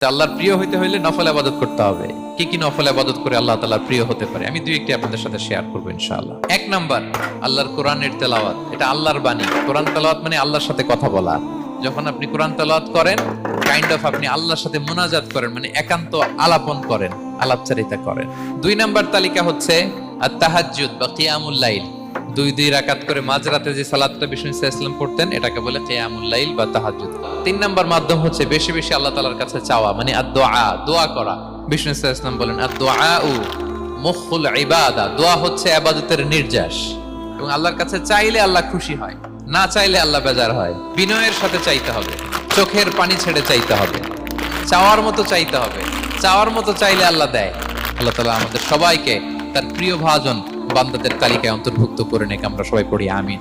আল্লাহর প্রিয় হইতে হইলে নফল ইবাদত করতে হবে। কি কি নফল ইবাদত করে আল্লাহ তাআলার প্রিয় হতে পারে আমি দুই একটি আপনাদের সাথে শেয়ার করব ইনশাআল্লাহ। এক নাম্বার, আল্লাহর কোরআনের তেলাওয়াত। এটা আল্লাহর বাণী। কোরআন তেলাওয়াত মানে আল্লাহর সাথে কথা বলা। যখন আপনি কোরআন তেলাওয়াত করেন, কাইন্ড অফ আপনি আল্লাহর সাথে মুনাজাত করেন, মানে একান্ত আলাপন করেন, আলাপচারিতা করেন। দুই নাম্বার তালিকা হচ্ছে আত-তাহাজ্জুদ বা কিয়ামুল লাইল। দুই রাকাত করে মাঝরাতে যে সালাতটা বিষ্ণু সাল্লাল্লাহু আলাইহি ওয়াসাল্লাম পড়তেন, এটাকে বলে কিয়ামুল লাইল বা তাহাজ্জুদ। তিন নাম্বার মাধ্যম হচ্ছে বেশি বেশি আল্লাহ তাআলার কাছে চাওয়া, মানে আদ-দুআ, দোয়া করা। বিষ্ণু সাল্লাল্লাহু আলাইহি ওয়াসাল্লাম বলেন আদ-দুআউ মুখুল ইবাদা, দোয়া হচ্ছে ইবাদতের নির্যাস। এবং আল্লাহর কাছে চাইলে আল্লাহ খুশি হয়, না চাইলে আল্লাহ বেজার হয়। বিনয়ের সাথে চাইতে হবে, চোখের পানি ছেড়ে চাইতে হবে, চাওয়ার মতো চাইতে হবে। চাওয়ার মতো চাইলে আল্লাহ দেয়। আল্লাহ তাআলা আমাদের সবাইকে তার প্রিয় ভাজন বান্দাদের তালিকায় অন্তর্ভুক্ত করে নেক। আমরা সবাই পড়ি আমিন।